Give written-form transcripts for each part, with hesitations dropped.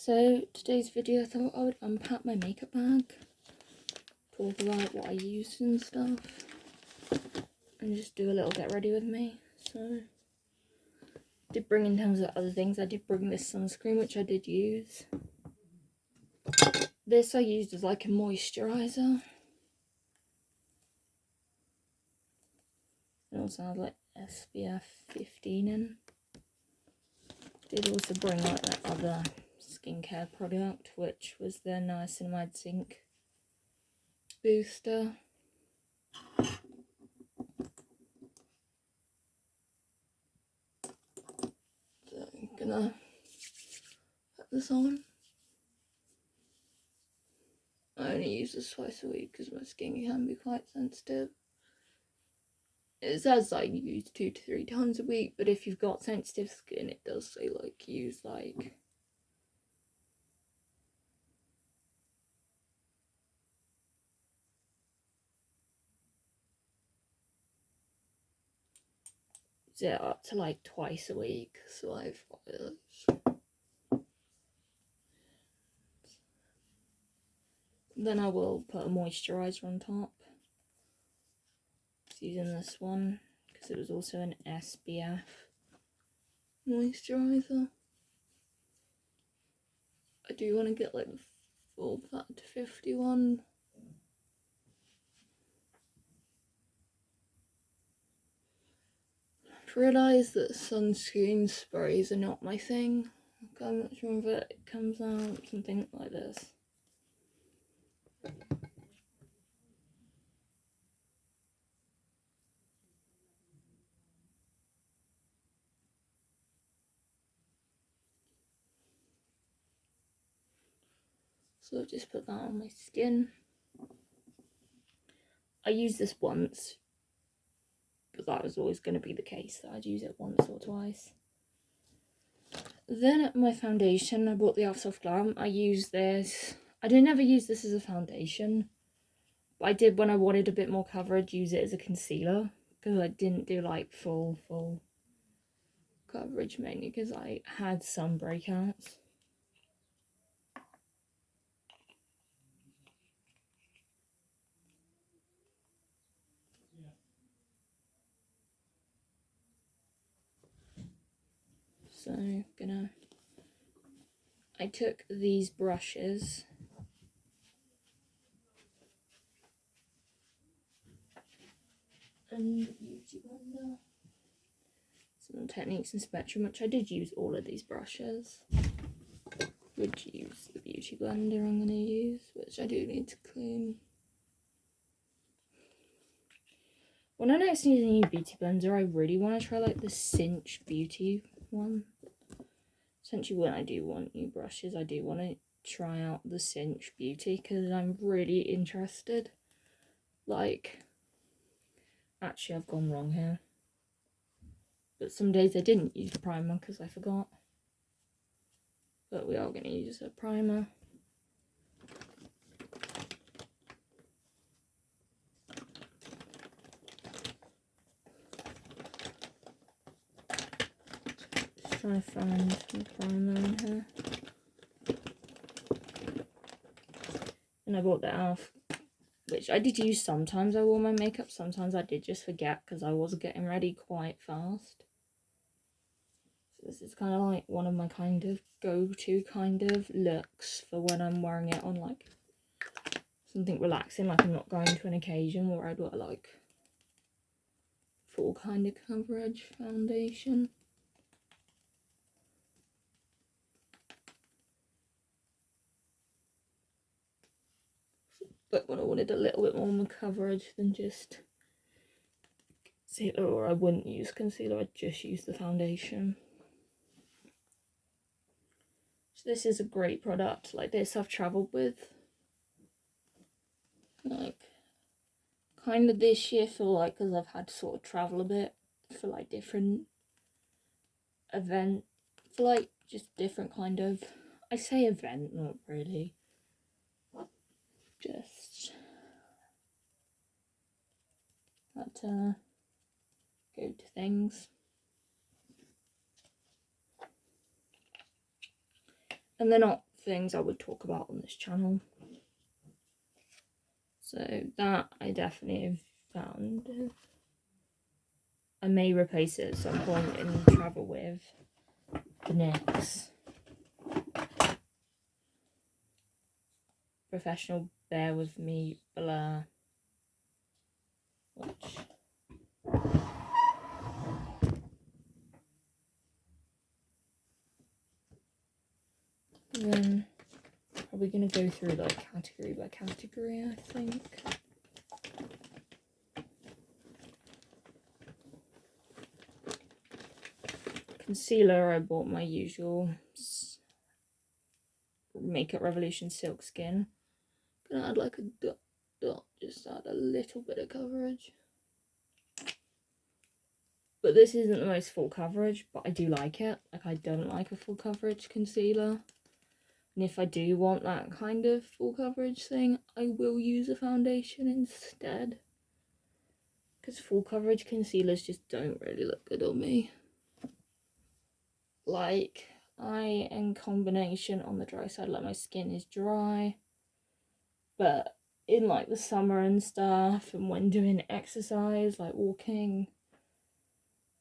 So today's video, I thought I would unpack my makeup bag, talk about what I used and stuff, and just do a little get ready with me. So I did bring, in terms of other things, I did bring this sunscreen, which I did use. This I used as like a moisturiser. It also has like SPF 15 in. Did also bring like that other skincare product, which was the niacinamide zinc booster. So I'm gonna put this on. I only use this twice a week because my skin can be quite sensitive. It says like use 2 to 3 times a week, but if you've got sensitive skin, it does say like use like it up to like twice a week. So I've got this. Then I will put a moisturiser on top. Just using this one because it was also an SPF moisturiser. I do want to get like the full fat to 51. I've realised that sunscreen sprays are not my thing. I'm not sure if it comes out something like this. So I've just put that on my skin. I used this once, but that was always going to be the case, that I'd use it once or twice. Then my foundation, I bought the e.l.f. Soft Glam. I used this. I didn't ever use this as a foundation, but I did, when I wanted a bit more coverage, use it as a concealer, because I didn't do like full coverage, mainly because I had some breakouts. So I took these brushes and Beauty Blender, some Techniques and Spectrum, which I did use all of these brushes. Would use the Beauty Blender I'm going to use, which I do need to clean. When I next use a new Beauty Blender, I really want to try like the Cinch Beauty one. Essentially, when I do want new brushes, I do want to try out the Cinch Beauty because I'm really interested. Like, actually I've gone wrong here. But some days I didn't use the primer because I forgot. But we are going to use a primer. Just trying to find some primer in here. And I bought the e.l.f., which I did use sometimes. I wore my makeup, sometimes I did just forget because I was getting ready quite fast. So this is kind of like one of my kind of go-to kind of looks for when I'm wearing it on like something relaxing, like I'm not going to an occasion where I'd wear like full kind of coverage foundation. But when I wanted a little bit more coverage than just concealer, or I wouldn't use concealer, I'd just use the foundation. So this is a great product. Like this I've travelled with. Like kind of this year, feel like, because I've had to sort of travel a bit for like different event, for like just different kind of, I say event, not really, just had to go to things. And they're not things I would talk about on this channel. So that I definitely have found. I may replace it at some point and travel with the NYX Professional Bear With Me Blur, which then probably going to go through like category by category, I think. Concealer, I bought my usual Makeup Revolution Silk Skin. Gonna add like a dot, just add a little bit of coverage. But this isn't the most full coverage, but I do like it. Like, I don't like a full coverage concealer. And if I do want that kind of full coverage thing, I will use a foundation instead. Because full coverage concealers just don't really look good on me. Like, in combination on the dry side, like my skin is dry. But in like the summer and stuff, and when doing exercise, like walking,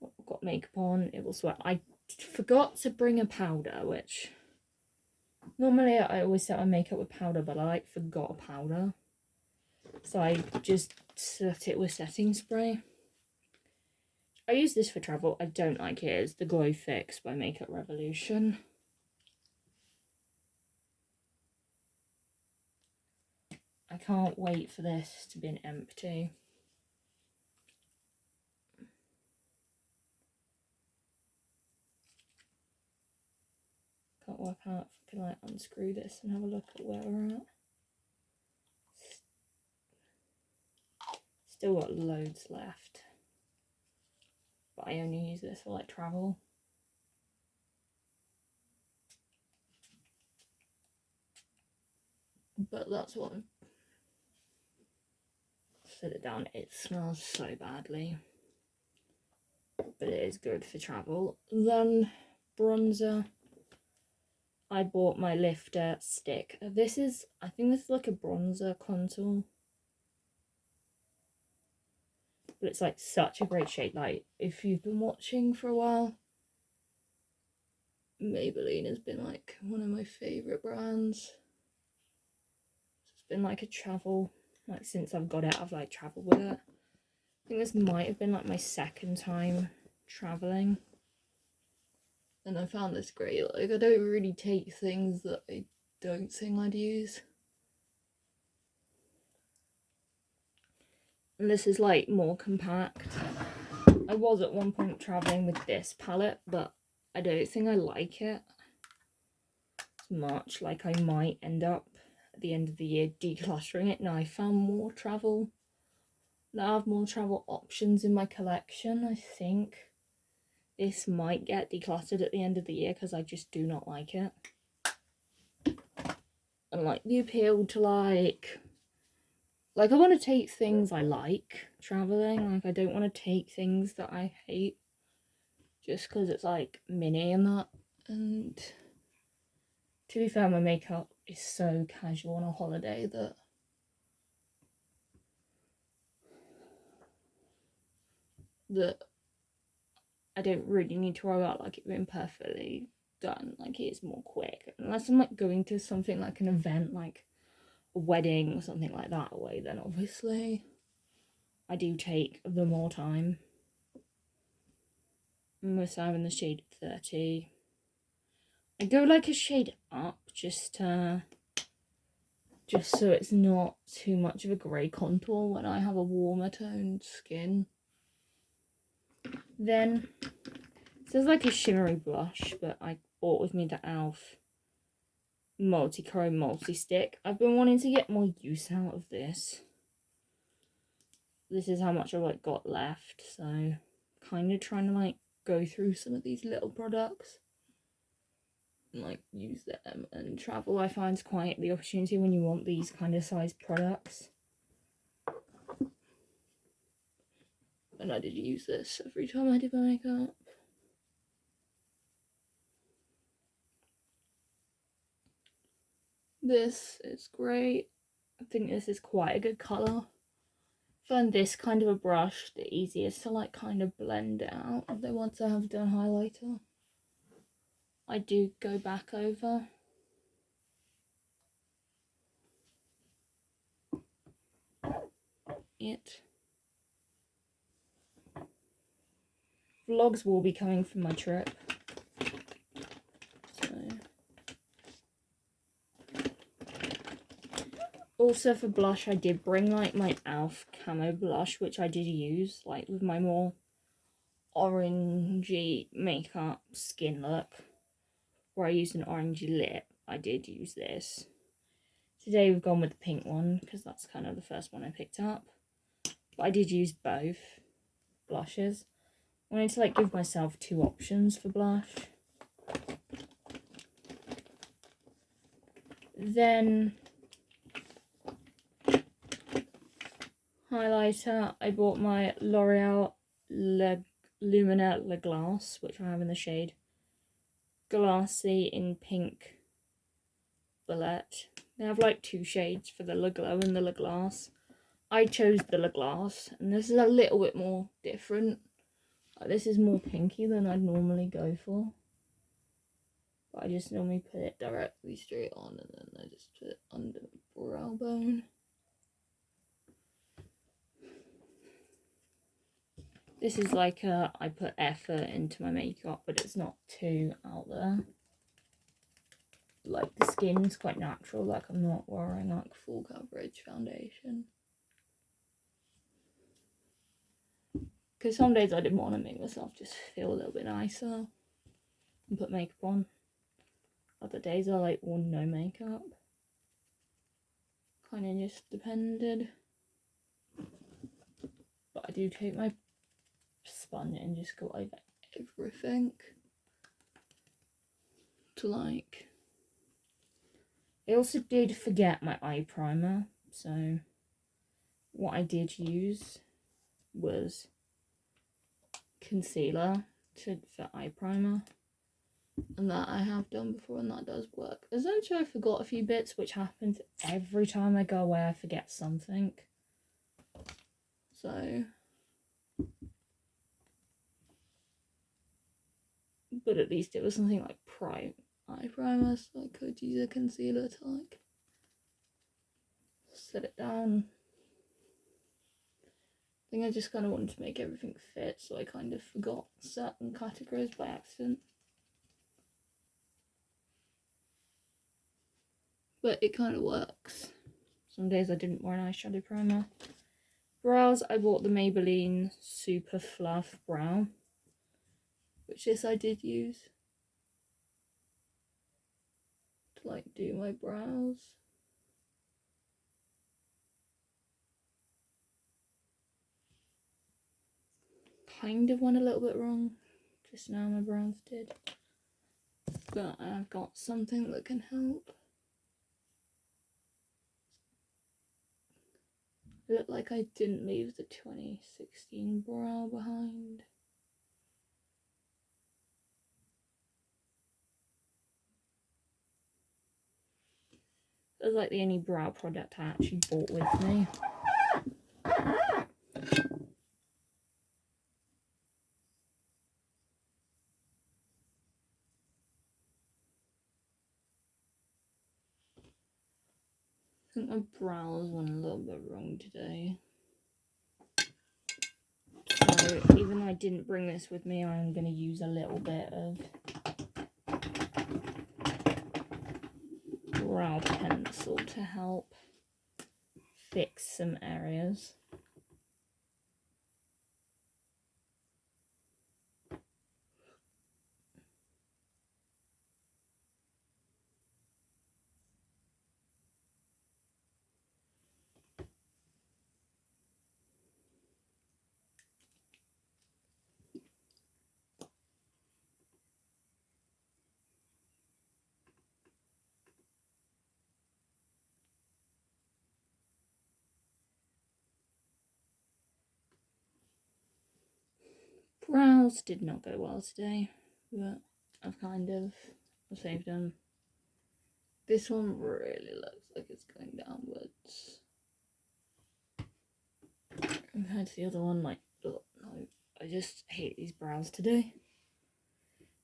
I've got makeup on, it will sweat. I forgot to bring a powder, which normally I always set my makeup with powder, but I like forgot a powder. So I just set it with setting spray. I use this for travel. I don't like it. It's the Glow Fix by Makeup Revolution. I can't wait for this to be an empty. Can't work out if I can like unscrew this and have a look at where we're at. Still got loads left. But I only use this for like travel. But that's what I'm... Set it down. It smells so badly. But it is good for travel. Then bronzer. I bought my lifter stick. This is, I think this is like a bronzer contour. But it's like such a great shade. Like, if you've been watching for a while, Maybelline has been like one of my favourite brands. It's been like a travel, like since I've got it, I've like travelled with it. I think this might have been like my second time travelling. And I found this great. Like, I don't really take things that I don't think I'd use. And this is like more compact. I was at one point travelling with this palette, but I don't think I like it as much. Like, I might end up at the end of the year decluttering it. Now I found more travel. Now I have more travel options in my collection. I think this might get decluttered at the end of the year because I just do not like it. And like the appeal to like I want to take things I like traveling. Like, I don't want to take things that I hate just because it's like mini and that. And to be fair, my makeup is so casual on a holiday that I don't really need to worry about like it being perfectly done. Like, it's more quick. Unless I'm like going to something like an event, like a wedding or something like that away, then obviously I do take the more time. I'm also having the shade 30. I go like a shade up just so it's not too much of a grey contour when I have a warmer toned skin. Then this is like a shimmery blush, but I bought with me the e.l.f. multi-chrome multi-stick. I've been wanting to get more use out of this. This is how much I've like got left, so kind of trying to like go through some of these little products and like use them. And travel, I find, is quite the opportunity when you want these kind of size products. And I did use this every time I did my makeup. This is great. I think this is quite a good colour. Find this kind of a brush the easiest to like kind of blend it out. Though once I have done highlighter, I do go back over. It. Vlogs will be coming from my trip. So. Also for blush, I did bring like my e.l.f. camo blush, which I did use like with my more orangey makeup skin look, where I used an orangey lip. I did use this. Today we've gone with the pink one because that's kind of the first one I picked up. But I did use both blushes. I wanted to like give myself two options for blush. Then highlighter, I bought my L'Oreal Lumina Le Glace, which I have in the shade Glassy in Pink Bullet. They have like two shades for the Le Glow and the Le Glace. I chose the Le Glace, and this is a little bit more different. This is more pinky than I'd normally go for. But I just normally put it directly straight on, and then I just put it under the brow bone. This is like I put effort into my makeup, but it's not too out there. Like the skin's quite natural, like I'm not wearing like full coverage foundation. Because some days I didn't want to make myself just feel a little bit nicer and put makeup on. Other days I like wore no makeup. Kind of just depended. But I do take my sponge and just go over everything. To like... I also did forget my eye primer. So what I did use was concealer for eye primer, and that I have done before, and that does work. Essentially I forgot a few bits, which happens every time I go away. I forget something, so but at least it was something like eye primer, so I could use a concealer to like set it down. I think I just kind of wanted to make everything fit, so I kind of forgot certain categories by accident. But it kind of works. Some days I didn't wear an eyeshadow primer. Brows, I bought the Maybelline Super Fluff Brow, which this I did use to like do my brows. Kind of went a little bit wrong just now, my brows did, but I've got something that can help. It looked like I didn't leave the 2016 brow behind. It was like the only brow product I actually bought with me. I think my brows went a little bit wrong today. So even though I didn't bring this with me, I'm going to use a little bit of brow pencil to help fix some areas. Brows did not go well today, but I've kind of saved them. This one really looks like it's going downwards. Compared to the other one, like, oh, no, I just hate these brows today.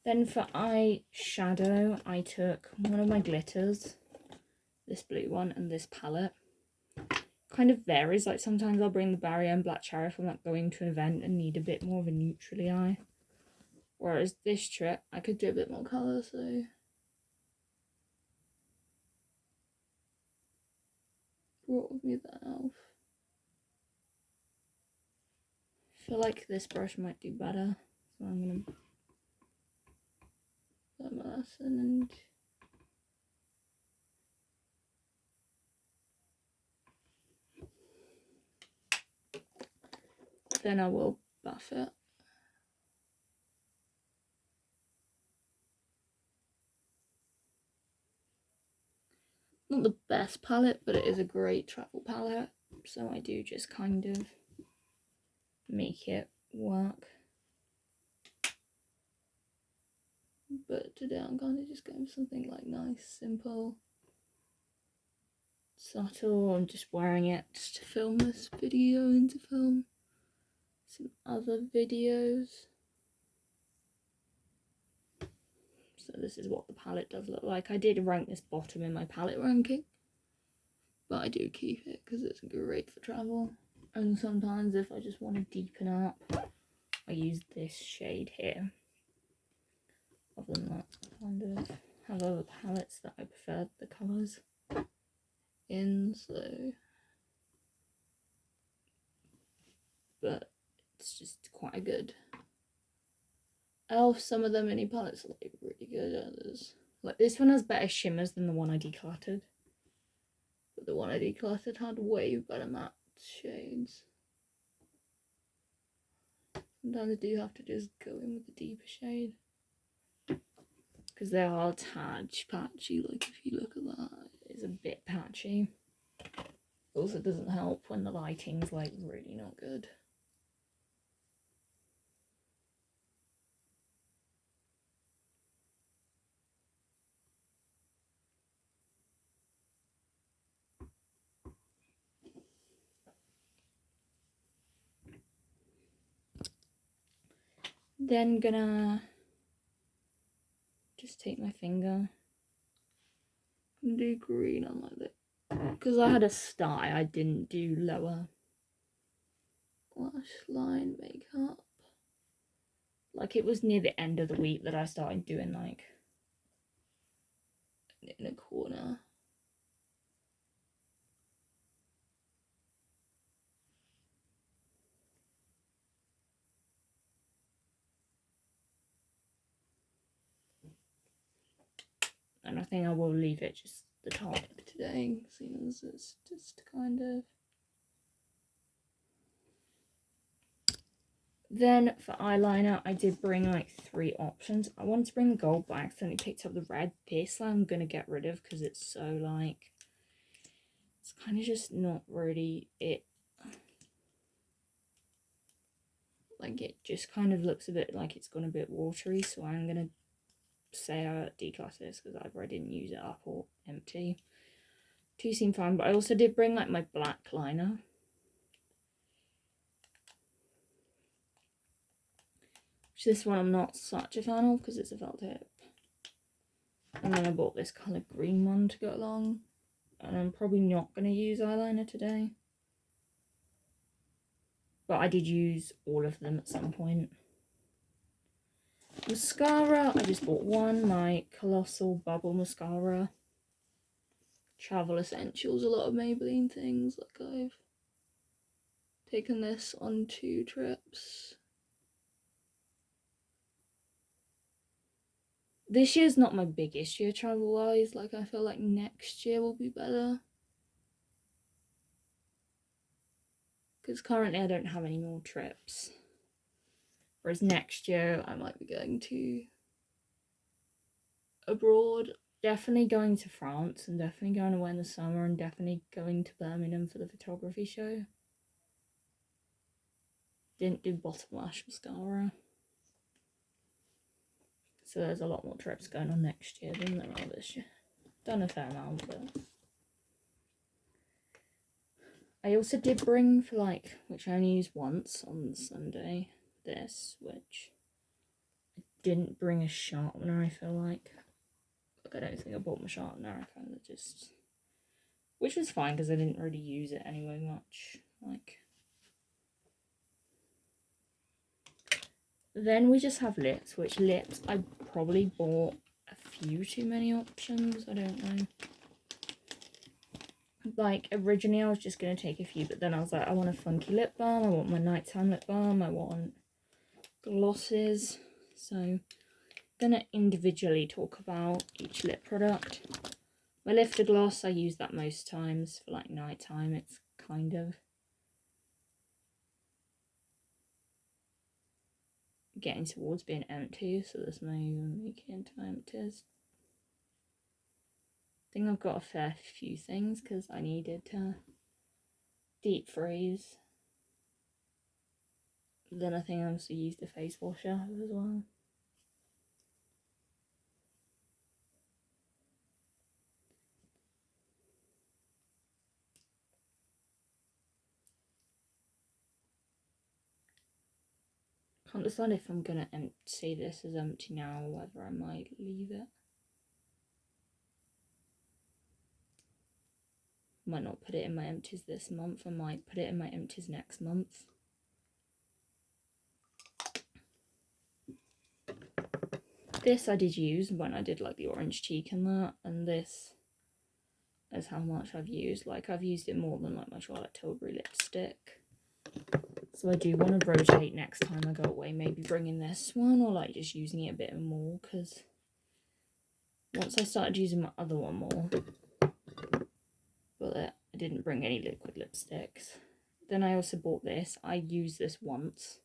Then for eyeshadow, I took one of my glitters, this blue one, and this palette. Kind of varies, like sometimes I'll bring the Barrier and Black Cherry if I'm like going to an event and need a bit more of a neutrally eye. Whereas this trip, I could do a bit more colour, so... brought with me that elf. I feel like this brush might do better, so I'm gonna put my lesson and then I will buff it. Not the best palette, but it is a great travel palette, so I do just kind of make it work. But today I'm kind of just going for something like nice, simple, subtle. I'm just wearing it just to film this video and to film some other videos. So this is what the palette does look like. I did rank this bottom in my palette ranking, but I do keep it because it's great for travel. And sometimes if I just want to deepen up, I use this shade here. Other than that, I kind of have other palettes that I prefer the colours in, so... but it's just quite a good elf. Some of the mini palettes are like really good. Others, like this one, has better shimmers than the one I decluttered, but the one I decluttered had way better matte shades. Sometimes I do have to just go in with the deeper shade because they are tad patchy. Like if you look at that, it's a bit patchy. Also doesn't help when the lighting's like really not good. Then gonna just take my finger and do green on like that. Because I had a style, I didn't do lower lash line makeup. Like it was near the end of the week that I started doing like in a corner. And I think I will leave it just the top today, seeing as it's just kind of... Then for eyeliner, I did bring like 3 options. I wanted to bring the gold, but I accidentally picked up the red. This I'm gonna get rid of because it's so like... it's kind of just not really it. Like it just kind of looks a bit like it's gone a bit watery, so I'm gonna say I declutter this because either I didn't use it up or empty. 2 seem fine, but I also did bring like my black liner. Which this one I'm not such a fan of because it's a felt tip. And then I bought this kind of green one to go along. And I'm probably not going to use eyeliner today. But I did use all of them at some point. Mascara, I just bought one, my Colossal Bubble Mascara. Travel Essentials, a lot of Maybelline things. Like I've taken this on 2 trips. This year's not my biggest year travel-wise. Like I feel like next year will be better. Because currently I don't have any more trips. Whereas next year I might be going to abroad. Definitely going to France and definitely going away in the summer and definitely going to Birmingham for the photography show. Didn't do bottom lash mascara. So there's a lot more trips going on next year than there are this year. done a fair amount, but I also did bring for like, which I only used once on Sunday, this, which I didn't bring a sharpener, I feel like. I don't think I bought my sharpener, I kind of just, which was fine because I didn't really use it anyway much, like. Then we just have lips, which lips I probably bought a few too many options, I don't know. Like, originally I was just going to take a few, but then I was like, I want a funky lip balm, I want my nighttime lip balm, I want glosses. So I'm going to individually talk about each lip product. My lifter gloss, I use that most times for like nighttime. It's kind of getting towards being empty, so there's no even making it into empties. I think I've got a fair few things because I needed to deep freeze. Then I think I also used the face washer as well. Can't decide if I'm gonna say this as empty now or whether I might leave it. Might not put it in my empties this month. I might put it in my empties next month. This I did use when I did like the orange cheek and that, and this is how much I've used. Like, I've used it more than like my Charlotte Tilbury lipstick. So I do want to rotate next time I go away, maybe bringing this one or like just using it a bit more, because once I started using my other one more, but I didn't bring any liquid lipsticks. Then I also bought this. I used this once,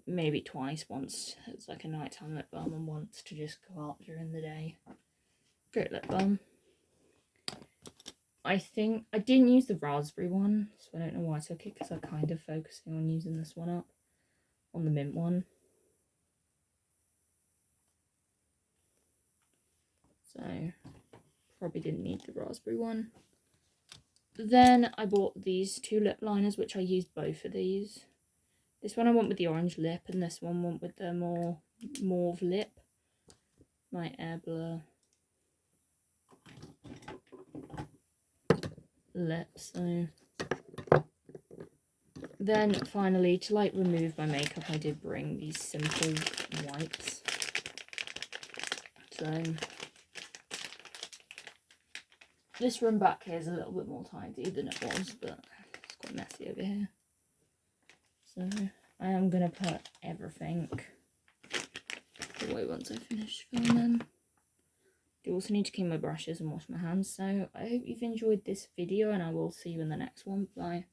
maybe twice. Once it's like a nighttime lip balm and once to just go out during the day. Great lip balm. I think I didn't use the raspberry one, so I don't know why I took it, because I'm kind of focusing on using this one up, on the mint one. So probably didn't need the raspberry one. Then I bought these two lip liners, which I used both of these. This one I went with the orange lip, and this one went with the more mauve lip. My Air Blur lip. So then finally, to like remove my makeup, I did bring these simple wipes. So this room back here is a little bit more tidy than it was, but it's quite messy over here. So I am going to put everything away once I finish filming. I also need to clean my brushes and wash my hands. So I hope you've enjoyed this video, and I will see you in the next one. Bye.